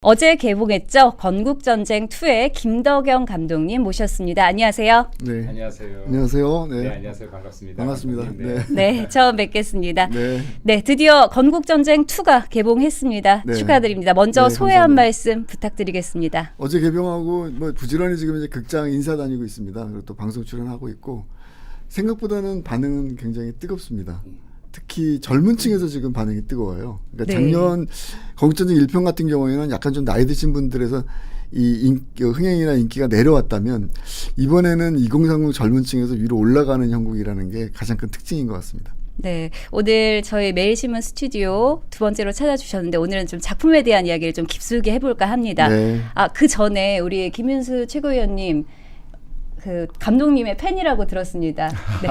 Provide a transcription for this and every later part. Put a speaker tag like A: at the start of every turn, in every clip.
A: 어제 개봉했죠. 건국전쟁2의 김덕영 감독님 모셨습니다. 안녕하세요.
B: 네.
C: 안녕하세요.
B: 안녕하세요.
C: 네,
B: 네.
C: 안녕하세요. 반갑습니다.
B: 반갑습니다. 네.
A: 네, 처음 뵙겠습니다.
B: 네.
A: 네, 드디어 건국전쟁2가 개봉했습니다.
B: 네.
A: 축하드립니다. 먼저
B: 네,
A: 소회 한
B: 감사합니다.
A: 말씀 부탁드리겠습니다.
B: 어제 개봉하고 뭐 부지런히 지금 이제 극장 인사 다니고 있습니다. 그리고 또 방송 출연하고 있고 생각보다는 반응은 굉장히 뜨겁습니다. 특히 젊은 층에서 지금 반응이 뜨거워요. 그러니까
A: 네.
B: 작년 건국전쟁 1편 같은 경우에는 약간 좀 나이 드신 분들에서 흥행이나 인기가 내려왔다면 이번에는 2030 젊은 층에서 위로 올라가는 형국이라는 게 가장 큰 특징인 것 같습니다.
A: 네, 오늘 저희 매일신문 스튜디오 두 번째로 찾아주셨는데 오늘은 좀 작품에 대한 이야기를 좀 깊숙이 해볼까 합니다.
B: 네.
A: 그 전에 우리 김윤수 최고위원님 그 감독님의 팬이라고 들었습니다. 네.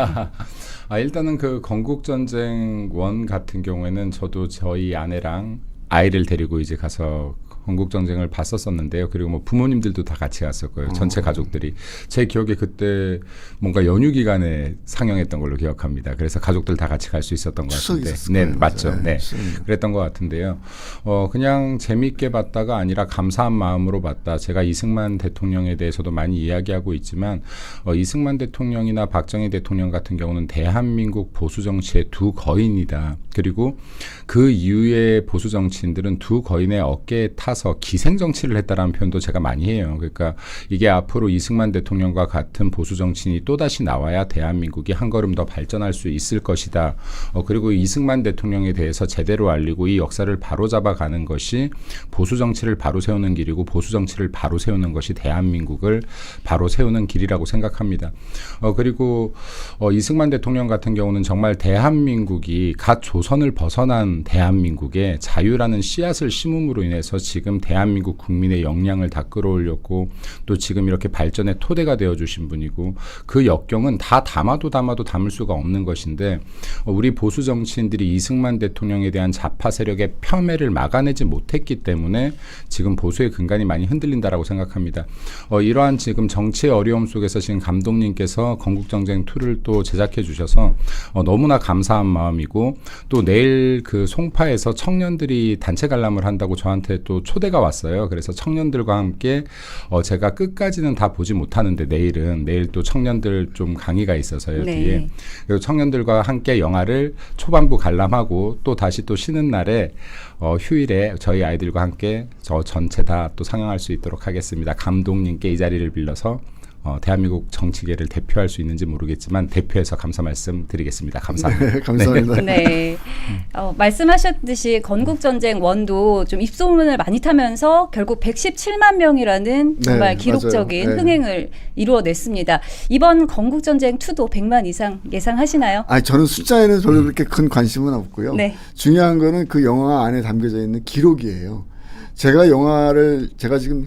C: 일단은 그 건국전쟁 1 같은 경우에는 저도 저희 아내랑 아이를 데리고 이제 가서 건국전쟁을 봤었었는데요. 그리고 뭐 부모님들도 다 같이 갔었고요. 전체 가족들이. 제 기억에 그때 뭔가 연휴 기간에 상영했던 걸로 기억합니다. 그래서 가족들 다 같이 갈 수 있었던 것 같은데. 네, 맞죠. 네. 그랬던 것 같은데요. 그냥 재미있게 봤다가 아니라 감사한 마음으로 봤다. 제가 이승만 대통령에 대해서도 많이 이야기하고 있지만 이승만 대통령이나 박정희 대통령 같은 경우는 대한민국 보수 정치의 두 거인이다. 그리고 그 이후의 보수 정치인들은 두 거인의 어깨에 타서 기생 정치를 했다라는 표현도 제가 많이 해요. 그러니까 이게 앞으로 이승만 대통령과 같은 보수 정치인이 또다시 나와야 대한민국이 한 걸음 더 발전할 수 있을 것이다. 그리고 이승만 대통령에 대해서 제대로 알리고 이 역사를 바로잡아 가는 것이 보수 정치를 바로 세우는 길이고 보수 정치를 바로 세우는 것이 대한민국을 바로 세우는 길이라고 생각합니다. 그리고 이승만 대통령 같은 경우는 정말 대한민국이 갓 조선을 벗어난 대한민국에 자유라는 씨앗을 심음으로 인해서 지금 대한민국 국민의 역량을 다 끌어올렸고 또 지금 이렇게 발전의 토대가 되어주신 분이고 그 역경은 다 담아도 담을 수가 없는 것인데 우리 보수 정치인들이 이승만 대통령에 대한 좌파 세력의 폄훼를 막아내지 못했기 때문에 지금 보수의 근간이 많이 흔들린다라고 생각합니다. 이러한 지금 정치의 어려움 속에서 지금 감독님께서 건국전쟁 2를 또 제작해 주셔서 너무나 감사한 마음이고 또 내일 그 송파에서 청년들이 단체 관람을 한다고 저한테 또 초대가 왔어요. 그래서 청년들과 함께 제가 끝까지는 다 보지 못하는데 내일 또 청년들 좀 강의가 있어서요.
A: 네.
C: 뒤에. 그리고 청년들과 함께 영화를 초반부 관람하고 또 다시 또 쉬는 날에 휴일에 저희 아이들과 함께 저 전체 다 또 상영할 수 있도록 하겠습니다. 감독님께 이 자리를 빌려서 대한민국 정치계를 대표할 수 있는지 모르겠지만 대표해서 감사 말씀 드리겠습니다. 감사합니다.
B: 네, 감사합니다.
A: 네. 말씀하셨듯이 건국전쟁 1도 좀 입소문을 많이 타면서 결국 117만 명이라는 정말
B: 네,
A: 기록적인
B: 맞아요. 네.
A: 흥행을 이루어냈습니다. 이번 건국전쟁 2도 100만 이상 예상하시나요?
B: 저는 숫자에는 별로 그렇게 큰 관심은 없고요.
A: 네.
B: 중요한 거는 그 영화 안에 담겨져 있는 기록이에요. 제가 지금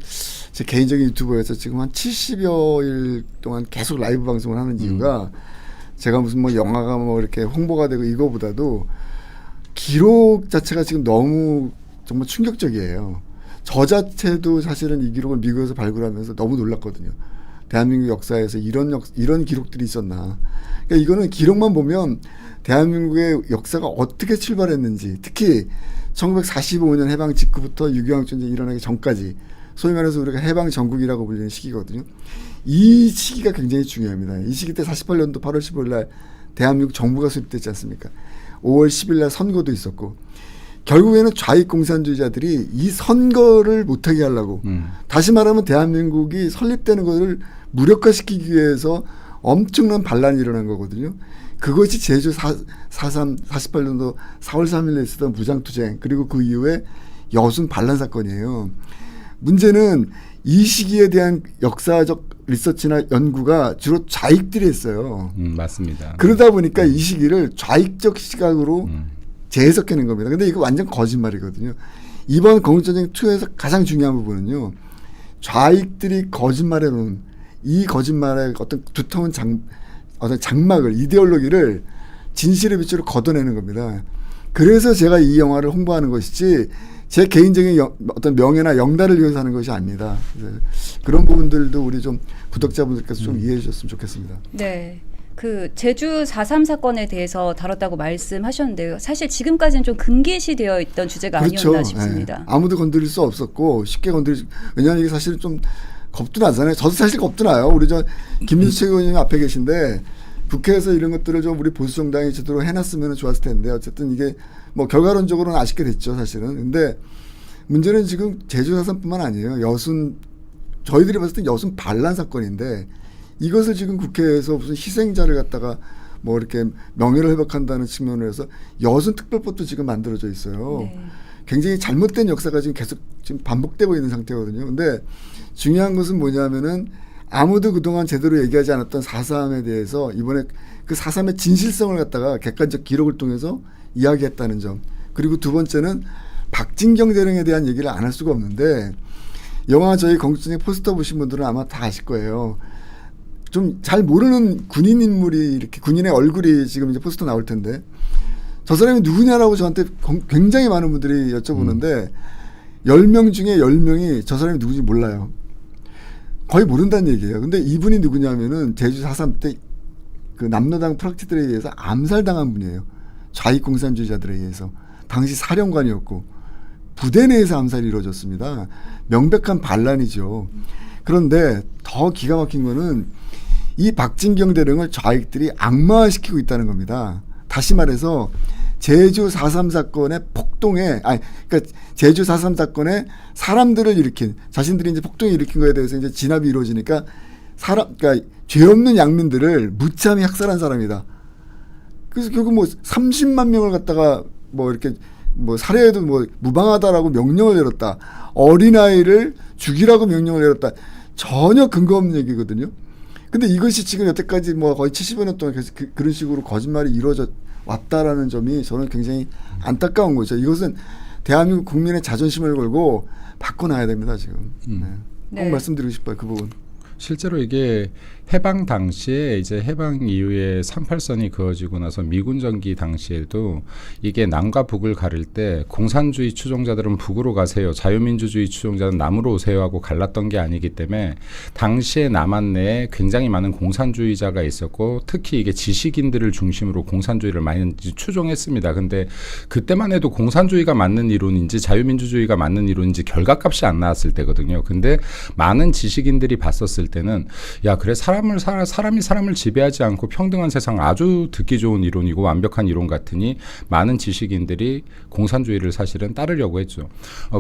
B: 제 개인적인 유튜브에서 지금 한 70여일 동안 계속 라이브 방송을 하는 이유가 제가 무슨 뭐 영화가 뭐 이렇게 홍보가 되고 이거보다도 기록 자체가 지금 너무 정말 충격적이에요. 저 자체도 사실은 이 기록을 미국에서 발굴하면서 너무 놀랐거든요. 대한민국 역사에서 이런 기록들이 있었나. 그러니까 이거는 기록만 보면 대한민국의 역사가 어떻게 출발했는지, 특히 1945년 해방 직후부터 6.25 전쟁이 일어나기 전까지 소위 말해서 우리가 해방 전국이라고 불리는 시기거든요. 이 시기가 굉장히 중요합니다. 이 시기 때 48년도 8월 15일 날 대한민국 정부가 수립됐지 않습니까? 5월 10일 날 선거도 있었고 결국에는 좌익 공산주의자들이 이 선거를 못하게 하려고 다시 말하면 대한민국이 설립되는 것을 무력화시키기 위해서 엄청난 반란이 일어난 거거든요. 그것이 제주 48년도 4월 3일에 있었던 무장투쟁 그리고 그 이후에 여순 반란 사건이에요. 문제는 이 시기에 대한 역사적 리서치나 연구가 주로 좌익들이 했어요.
C: 맞습니다.
B: 그러다 보니까 이 시기를 좌익적 시각으로 재해석해낸 겁니다. 근데 이거 완전 거짓말이거든요. 이번 건국전쟁 2에서 가장 중요한 부분은요. 좌익들이 거짓말해놓은 이 거짓말의 어떤 두터운 장막을 이데올로기를 진실의 빛으로 걷어내는 겁니다. 그래서 제가 이 영화를 홍보하는 것이지 제 개인적인 어떤 명예나 영달을 위해서 하는 것이 아닙니다. 그런 부분들도 우리 좀 구독자분들께서 좀 이해해 주셨으면 좋겠습니다.
A: 네. 그 제주 4.3 사건에 대해서 다뤘다고 말씀하셨는데요. 사실 지금까지는 좀 금기시되어 있던 주제가 아니었나 싶습니다.
B: 아무도 건드릴 수 없었고 쉽게 왜냐하면 이게 사실은 좀 겁도 나잖아요. 저도 사실 겁도 나요. 우리 저 김민수 최고위원님 앞에 계신데 국회에서 이런 것들을 좀 우리 보수 정당이 제대로 해놨으면 좋았을 텐데 어쨌든 이게 뭐 결과론적으로는 아쉽게 됐죠 사실은. 근데 문제는 지금 제주 4.3뿐만 아니에요. 저희들이 봤을 때 여순 반란 사건인데 이것을 지금 국회에서 무슨 희생자를 갖다가 뭐 이렇게 명예를 회복한다는 측면으로 해서 여순 특별법도 지금 만들어져 있어요.
A: 네.
B: 굉장히 잘못된 역사가 지금 계속 지금 반복되고 있는 상태거든요. 근데 중요한 것은 뭐냐면은 아무도 그동안 제대로 얘기하지 않았던 4.3에 대해서 이번에 그 4.3의 진실성을 갖다가 객관적 기록을 통해서 이야기했다는 점. 그리고 두 번째는 박진경 대령에 대한 얘기를 안 할 수가 없는데 영화 저희 건국전쟁 포스터 보신 분들은 아마 다 아실 거예요. 좀 잘 모르는 군인 인물이 이렇게 군인의 얼굴이 지금 이제 포스터 나올 텐데 저 사람이 누구냐라고 저한테 굉장히 많은 분들이 여쭤보는데 10명 중에 10명이 저 사람이 누군지 몰라요. 거의 모른다는 얘기예요. 근데 이분이 누구냐면은 제주 4.3 때 그 남로당 프락티들에 의해서 암살당한 분이에요. 좌익 공산주의자들에 의해서. 당시 사령관이었고 부대 내에서 암살이 이루어졌습니다. 명백한 반란이죠. 그런데 더 기가 막힌 거는 이 박진경 대령을 좌익들이 악마화시키고 있다는 겁니다. 다시 말해서 제주 4.3 사건의 폭동에 그러니까 제주 4.3 사건에 사람들을 일으킨 자신들이 이제 폭동을 일으킨 거에 대해서 이제 진압이 이루어지니까 그러니까 죄 없는 양민들을 무참히 학살한 사람이다. 그래서 결국 뭐 30만 명을 갖다가 뭐 이렇게 뭐 살해해도 뭐 무방하다라고 명령을 내렸다. 어린아이를 죽이라고 명령을 내렸다. 전혀 근거 없는 얘기거든요. 근데 이것이 지금 여태까지 뭐 거의 70여 년 동안 계속 그런 식으로 거짓말이 이루어져 왔다라는 점이 저는 굉장히 안타까운 거죠. 이것은 대한민국 국민의 자존심을 걸고 바꿔놔야 됩니다, 지금. 꼭 말씀드리고 싶어요, 그 부분.
C: 실제로 이게 해방 당시에 이제 해방 이후에 38선이 그어지고 나서 미군 정기 당시에도 이게 남과 북을 가릴 때 공산주의 추종자들은 북으로 가세요. 자유민주주의 추종자는 남으로 오세요 하고 갈랐던 게 아니기 때문에 당시에 남한 내에 굉장히 많은 공산주의자가 있었고 특히 이게 지식인들을 중심으로 공산주의를 많이 추종했습니다. 근데 그때만 해도 공산주의가 맞는 이론인지 자유민주주의가 맞는 이론인지 결과값이 안 나왔을 때거든요. 근데 많은 지식인들이 봤었을 때는 야 그래 사람이 사람을 지배하지 않고 평등한 세상 아주 듣기 좋은 이론이고 완벽한 이론 같으니 많은 지식인들이 공산주의를 사실은 따르려고 했죠.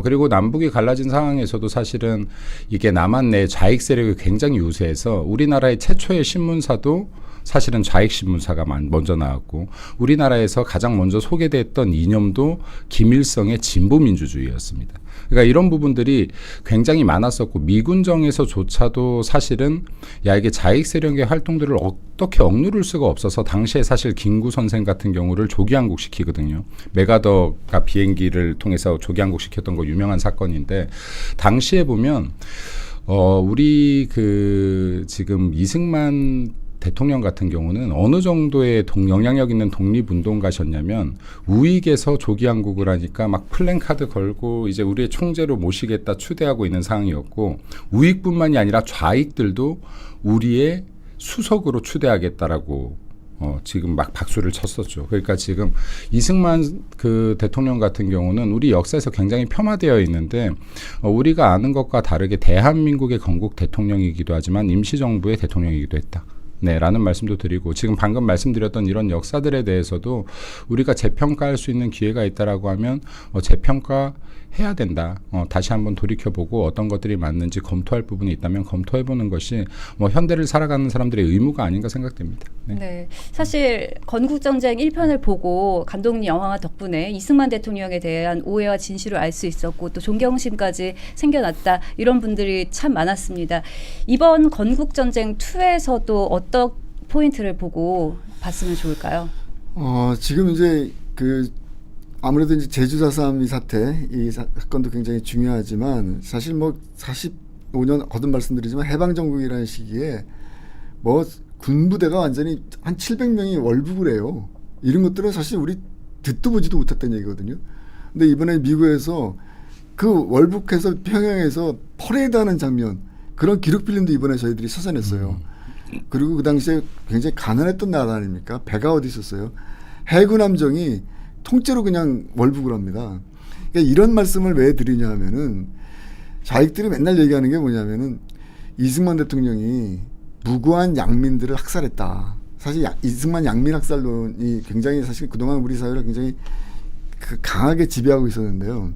C: 그리고 남북이 갈라진 상황에서도 사실은 이게 남한 내 좌익 세력이 굉장히 유세해서 우리나라의 최초의 신문사도 사실은 좌익 신문사가 먼저 나왔고 우리나라에서 가장 먼저 소개됐던 이념도 김일성의 진보민주주의였습니다. 그러니까 이런 부분들이 굉장히 많았었고 미군정에서조차도 사실은 야 이게 좌익 세력의 활동들을 어떻게 억누를 수가 없어서 당시에 사실 김구 선생 같은 경우를 조기항국시키거든요. 메가더가 비행기를 통해서 조기항국시켰던 거 유명한 사건인데 당시에 보면 우리 그 지금 이승만 대통령 같은 경우는 어느 정도의 영향력 있는 독립운동가셨냐면 우익에서 조기항국을 하니까 막 플랜카드 걸고 이제 우리의 총재로 모시겠다 추대하고 있는 상황이었고 우익뿐만이 아니라 좌익들도 우리의 수석으로 추대하겠다라고 지금 막 박수를 쳤었죠. 그러니까 지금 이승만 그 대통령 같은 경우는 우리 역사에서 굉장히 폄하되어 있는데 우리가 아는 것과 다르게 대한민국의 건국 대통령이기도 하지만 임시정부의 대통령이기도 했다. 네, 라는 말씀도 드리고 지금 방금 말씀드렸던 이런 역사들에 대해서도 우리가 재평가할 수 있는 기회가 있다라고 하면 재평가해야 된다. 다시 한번 돌이켜보고 어떤 것들이 맞는지 검토할 부분이 있다면 검토해보는 것이 뭐 현대를 살아가는 사람들의 의무가 아닌가 생각됩니다. 네.
A: 네, 사실 건국전쟁 1편을 보고 감독님 영화 덕분에 이승만 대통령에 대한 오해와 진실을 알 수 있었고 또 존경심까지 생겨났다. 이런 분들이 참 많았습니다. 이번 건국전쟁 2에서도 어떤 포인트를 보고 봤으면 좋을까요?
B: 지금 이제 아무래도 이제 제주 4.3 이 사태, 이 사건도 굉장히 중요하지만 사실 뭐 45년 거듭 말씀드리지만 해방정국이라는 시기에 뭐 군부대가 완전히 한 700명이 월북을 해요. 이런 것들은 사실 우리 듣도 보지도 못했던 얘기거든요. 근데 이번에 미국에서 그 월북해서 평양에서 퍼레이드하는 장면 그런 기록 필름도 이번에 저희들이 찾아냈어요. 그리고 그 당시에 굉장히 가난했던 나라 아닙니까? 배가 어디 있었어요? 해군 함정이 통째로 그냥 월북을 합니다. 그러니까 이런 말씀을 왜 드리냐 하면은 자익들이 맨날 얘기하는 게 뭐냐면은 이승만 대통령이 무고한 양민들을 학살했다. 사실 이승만 양민 학살론이 굉장히 사실 그동안 우리 사회를 굉장히 강하게 지배하고 있었는데요.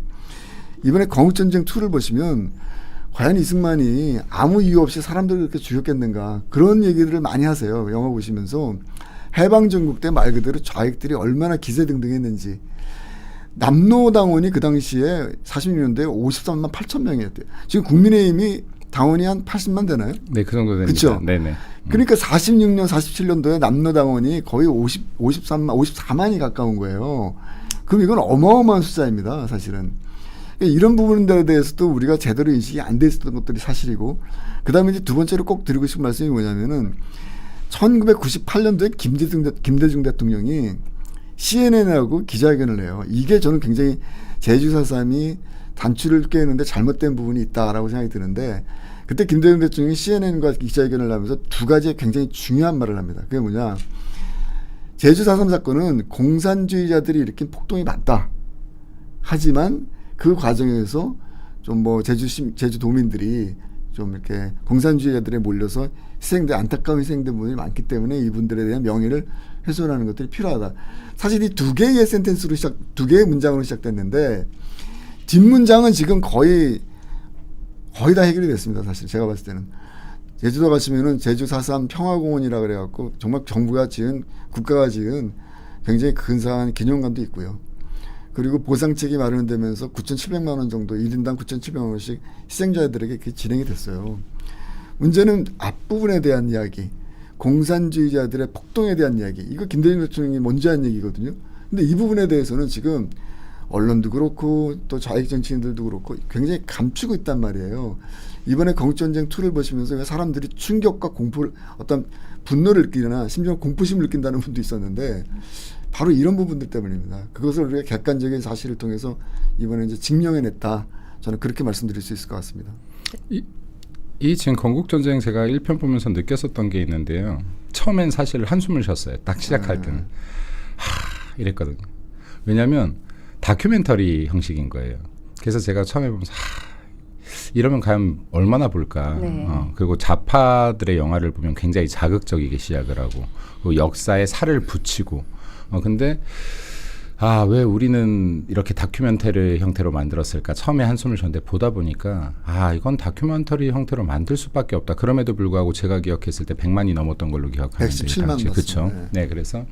B: 이번에 건국전쟁 2를 보시면 과연 이승만이 아무 이유 없이 사람들을 그렇게 죽였겠는가 그런 얘기들을 많이 하세요. 영화 보시면서 해방전국 때 말 그대로 좌익들이 얼마나 기세등등했는지. 남노당원이 그 당시에 46년도에 53만 8천 명이었대요. 지금 국민의힘이 당원이 한 80만 되나요?
C: 네, 그 정도 됩니다.
B: 그쵸?
C: 네네.
B: 그러니까 46년, 47년도에 남노당원이 거의 53만, 54만이 가까운 거예요. 그럼 이건 어마어마한 숫자입니다, 사실은. 그러니까 이런 부분들에 대해서도 우리가 제대로 인식이 안 돼 있었던 것들이 사실이고, 그 다음에 이제 두 번째로 꼭 드리고 싶은 말씀이 뭐냐면은 1998년도에 김대중 대통령이 CNN하고 기자회견을 해요. 이게 저는 굉장히 제주 4.3이 단추를 꿰는데 잘못된 부분이 있다라고 생각이 드는데 그때 김대중 대통령이 CNN과 기자회견을 하면서 두 가지 굉장히 중요한 말을 합니다. 그게 뭐냐. 제주 4.3 사건은 공산주의자들이 일으킨 폭동이 맞다. 하지만 그 과정에서 좀 뭐 제주도민들이 좀 이렇게 공산주의자들에 몰려서 안타까운 희생된 분이 많기 때문에 이분들에 대한 명예를 훼손하는 것들이 필요하다. 사실 이 두 개의 센텐스로 두 개의 문장으로 시작됐는데 뒷문장은 지금 거의 다 해결이 됐습니다. 사실 제가 봤을 때는 제주도 가시면은 제주 4.3 평화공원이라 그래갖고 정말 정부가 지은 국가가 지은 굉장히 근사한 기념관도 있고요. 그리고 보상책이 마련되면서 9,700만 원 정도 1인당 9,700만 원씩 희생자들에게 그게 진행이 됐어요. 문제는 앞부분에 대한 이야기, 공산주의자들의 폭동에 대한 이야기, 이거 김대중 대통령이 먼저 한 얘기거든요. 근데 이 부분에 대해서는 지금 언론도 그렇고 또 좌익 정치인들도 그렇고 굉장히 감추고 있단 말이에요. 이번에 건국전쟁 2를 보시면서 왜 사람들이 충격과 공포를 어떤 분노를 느끼거나 심지어 공포심을 느낀다는 분도 있었는데 바로 이런 부분들 때문입니다. 그것을 우리가 객관적인 사실을 통해서 이번에 이제 증명해냈다. 저는 그렇게 말씀드릴 수 있을 것 같습니다.
C: 이 지금 건국전쟁 제가 1편 보면서 느꼈었던 게 있는데요. 처음엔 사실 한숨을 쉬었어요. 딱 시작할 때는. 이랬거든요. 왜냐하면 다큐멘터리 형식인 거예요. 그래서 제가 처음에 보면서 이러면 과연 얼마나 볼까.
A: 네.
C: 그리고 좌파들의 영화를 보면 굉장히 자극적이게 시작을 하고 그리고 역사에 살을 붙이고 근데 왜 우리는 이렇게 다큐멘터리 형태로 만들었을까 처음에 한숨을 쉬었는데 보다 보니까 이건 다큐멘터리 형태로 만들 수밖에 없다. 그럼에도 불구하고 제가 기억했을 때 100만이 넘었던 걸로 기억하는데
B: 117만
C: 그렇죠. 네, 그래서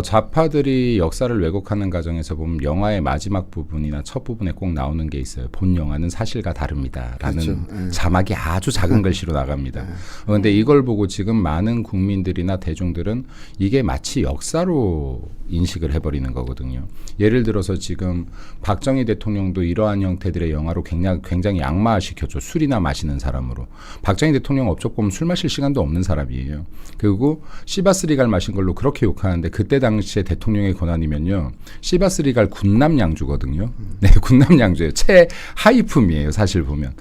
C: 좌파들이 역사를 왜곡하는 과정에서 보면 영화의 마지막 부분이나 첫 부분에 꼭 나오는 게 있어요. 본 영화는 사실과 다릅니다라는
B: 그렇죠.
C: 자막이 아주 작은 글씨로 나갑니다. 그런데 이걸 보고 지금 많은 국민들이나 대중들은 이게 마치 역사로 인식을 해버리는 거거든요. 예를 들어서 지금 박정희 대통령도 이러한 형태들의 영화로 굉장히 악마시켰죠. 술이나 마시는 사람으로. 박정희 대통령 업적 보면 술 마실 시간도 없는 사람이에요. 그리고 시바스리갈 마신 걸로 그렇게 욕하는데 그때 당시에 대통령의 권한이면요. 시바스리갈 군남양주거든요. 네, 군남양주예요. 최하위품이에요. 사실 보면.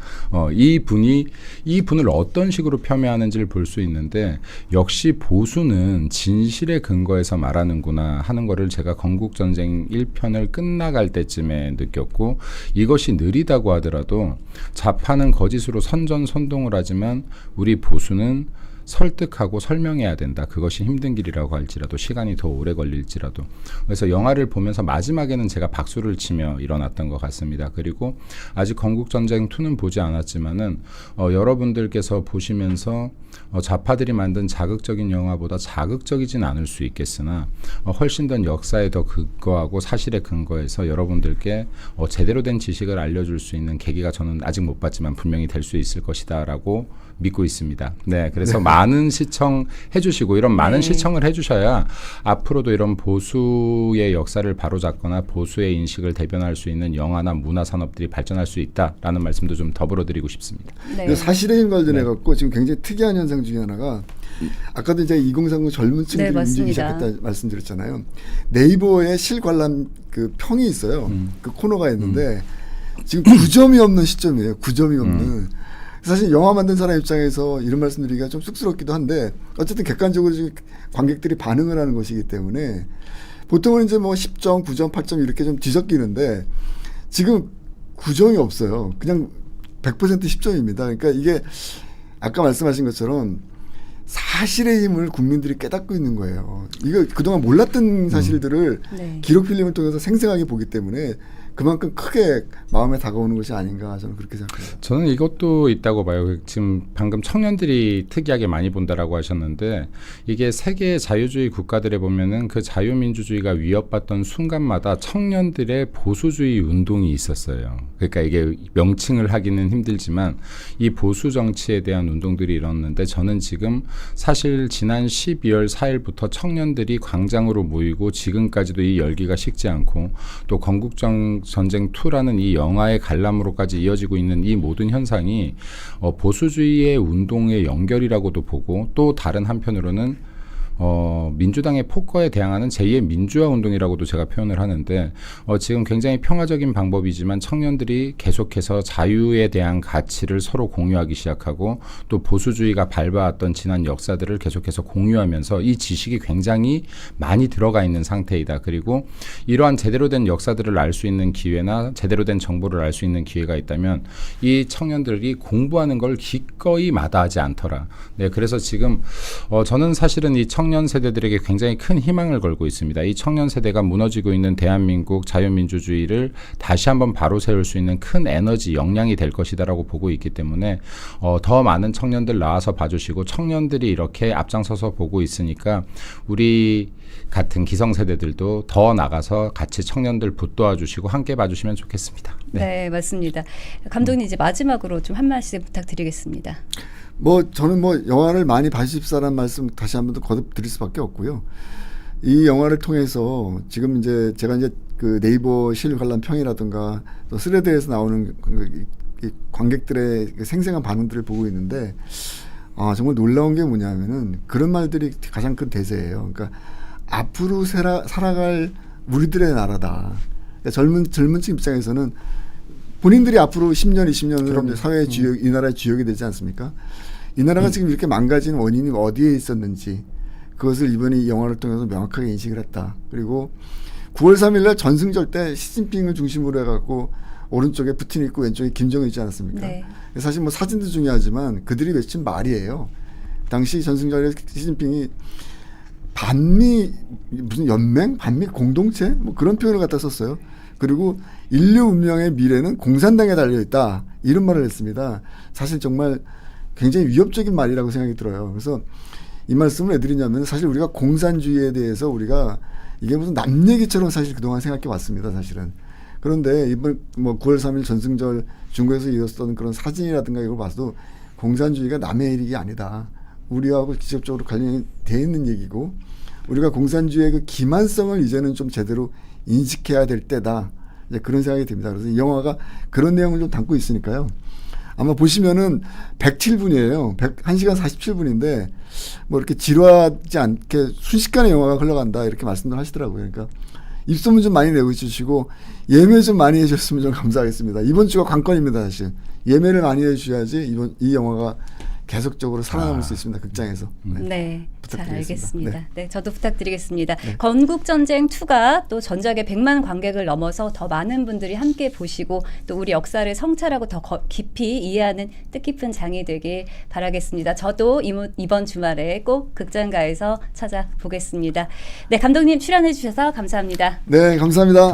C: 이 분을 어떤 식으로 폄훼하는지를 볼 수 있는데 역시 보수는 진실에 근거해서 말하는구나 하는 거를 제가 건국전쟁 1편을 끝나갈 때쯤에 느꼈고 이것이 느리다고 하더라도 좌파는 거짓으로 선전선동을 하지만 우리 보수는 설득하고 설명해야 된다. 그것이 힘든 길이라고 할지라도 시간이 더 오래 걸릴지라도. 그래서 영화를 보면서 마지막에는 제가 박수를 치며 일어났던 것 같습니다. 그리고 아직 건국전쟁 2는 보지 않았지만은 여러분들께서 보시면서 좌파들이 만든 자극적인 영화보다 자극적이진 않을 수 있겠으나 훨씬 더 역사에 더 근거하고 사실에 근거해서 여러분들께 제대로 된 지식을 알려줄 수 있는 계기가 저는 아직 못 봤지만 분명히 될 수 있을 것이다라고 믿고 있습니다. 네, 그래서 많은 시청해 주시고 이런 많은 시청을 해 주셔야 앞으로도 이런 보수의 역사를 바로잡거나 보수의 인식을 대변할 수 있는 영화나 문화 산업들이 발전할 수 있다라는 말씀도 좀 더불어 드리고 싶습니다.
A: 네.
B: 사실에 관련해 갖고 지금 굉장히 특이한 현상 중에 하나가 아까도 이제 2030 젊은 층들이 움직이기 시작했다 말씀드렸잖아요. 네이버에 실관람 그 평이 있어요. 그 코너가 있는데 지금 9점이 없는 시점이에요. 9점이 없는. 사실 영화 만든 사람 입장에서 이런 말씀드리기가 좀 쑥스럽기도 한데 어쨌든 객관적으로 지금 관객들이 반응을 하는 것이기 때문에 보통은 이제 뭐 10점, 9점, 8점 이렇게 좀 뒤섞이는데 지금 9점이 없어요. 그냥 100% 10점입니다. 그러니까 이게 아까 말씀하신 것처럼 사실의 힘을 국민들이 깨닫고 있는 거예요. 이거 그동안 몰랐던 사실들을
A: 네.
B: 기록 필름을 통해서 생생하게 보기 때문에 그만큼 크게 마음에 다가오는 것이 아닌가 저는 그렇게 생각합니다.
C: 저는 이것도 있다고 봐요. 지금 방금 청년들이 특이하게 많이 본다라고 하셨는데 이게 세계의 자유주의 국가들에 보면은 그 자유민주주의가 위협받던 순간마다 청년들의 보수주의 운동이 있었어요. 그러니까 이게 명칭을 하기는 힘들지만 이 보수 정치에 대한 운동들이 일어났는데 저는 지금 사실 지난 12월 4일부터 청년들이 광장으로 모이고 지금까지도 이 열기가 식지 않고 또 건국전쟁 2라는 이 영화의 관람으로까지 이어지고 있는 이 모든 현상이 보수주의의 운동의 연결이라고도 보고 또 다른 한편으로는 민주당의 폭거에 대항하는 제2의 민주화 운동이라고도 제가 표현을 하는데 지금 굉장히 평화적인 방법이지만 청년들이 계속해서 자유에 대한 가치를 서로 공유하기 시작하고 또 보수주의가 밟아왔던 지난 역사들을 계속해서 공유하면서 이 지식이 굉장히 많이 들어가 있는 상태이다. 그리고 이러한 제대로 된 역사들을 알 수 있는 기회나 제대로 된 정보를 알 수 있는 기회가 있다면 이 청년들이 공부하는 걸 기꺼이 마다하지 않더라. 네, 그래서 지금 저는 사실은 이 청년 세대들에게 굉장히 큰 희망을 걸고 있습니다. 이 청년 세대가 무너지고 있는 대한민국 자유민주주의를 다시 한번 바로 세울 수 있는 큰 에너지, 역량이 될 것이다라고 보고 있기 때문에 더 많은 청년들 나와서 봐주시고 청년들이 이렇게 앞장서서 보고 있으니까 우리 같은 기성세대들도 더 나가서 같이 청년들 붙도와 주시고 함께 봐주시면 좋겠습니다.
A: 네, 맞습니다. 감독님 이제 마지막으로 좀 한 말씀 부탁드리겠습니다.
B: 뭐 저는 뭐 영화를 많이 봐주십사라는 말씀 다시 한 번 더 거듭 드릴 수밖에 없고요. 이 영화를 통해서 지금 이제 제가 이제 그 네이버 실 관람 평이라든가 또 스레드에서 나오는 이 관객들의 그 생생한 반응들을 보고 있는데 정말 놀라운 게 뭐냐면은 그런 말들이 가장 큰 대세예요. 그러니까 앞으로 살아갈 우리들의 나라다. 그러니까 젊은 층 입장에서는 본인들이 앞으로 10년, 20년을 사회의 주역, 이 나라의 주역이 되지 않습니까? 이 나라가 지금 이렇게 망가진 원인이 어디에 있었는지 그것을 이번에 이 영화를 통해서 명확하게 인식을 했다. 그리고 9월 3일 날 전승절 때 시진핑을 중심으로 해갖고 오른쪽에 푸틴 있고 왼쪽에 김정은 있지 않았습니까?
A: 네.
B: 사실 뭐 사진도 중요하지만 그들이 외친 말이에요. 당시 전승절에 시진핑이 반미 무슨 연맹? 반미 공동체? 뭐 그런 표현을 갖다 썼어요. 그리고 인류 운명의 미래는 공산당에 달려있다. 이런 말을 했습니다. 사실 정말 굉장히 위협적인 말이라고 생각이 들어요. 그래서 이 말씀을 왜 드리냐면 사실 우리가 공산주의에 대해서 우리가 이게 무슨 남 얘기처럼 사실 그동안 생각해 왔습니다. 사실은. 그런데 이번 뭐 9월 3일 전승절 중국에서 이었던 그런 사진이라든가 이걸 봐도 공산주의가 남의 일이 아니다. 우리하고 직접적으로 관련이 돼 있는 얘기고 우리가 공산주의의 그 기만성을 이제는 좀 제대로 인식해야 될 때다. 이제 그런 생각이 듭니다. 그래서 이 영화가 그런 내용을 좀 담고 있으니까요. 아마 보시면은 107분이에요. 1시간 47분인데 뭐 이렇게 지루하지 않게 순식간에 영화가 흘러간다 이렇게 말씀들 하시더라고요. 그러니까 입소문 좀 많이 내고 주시고 예매 좀 많이 해주셨으면 좀 감사하겠습니다. 이번 주가 관건입니다. 사실 예매를 많이 해주셔야지 이 영화가 계속적으로 살아남을 수 있습니다. 극장에서.
A: 네. 잘
B: 부탁드리겠습니다.
A: 알겠습니다. 네, 저도 부탁드리겠습니다. 건국전쟁 2가 또 전작의 100만 관객을 넘어서 더 많은 분들이 함께 보시고 또 우리 역사를 성찰하고 더 깊이 이해하는 뜻깊은 장이 되길 바라겠습니다. 저도 이번 주말에 꼭 극장가에서 찾아보겠습니다. 네, 감독님 출연해 주셔서 감사합니다.
B: 네, 감사합니다.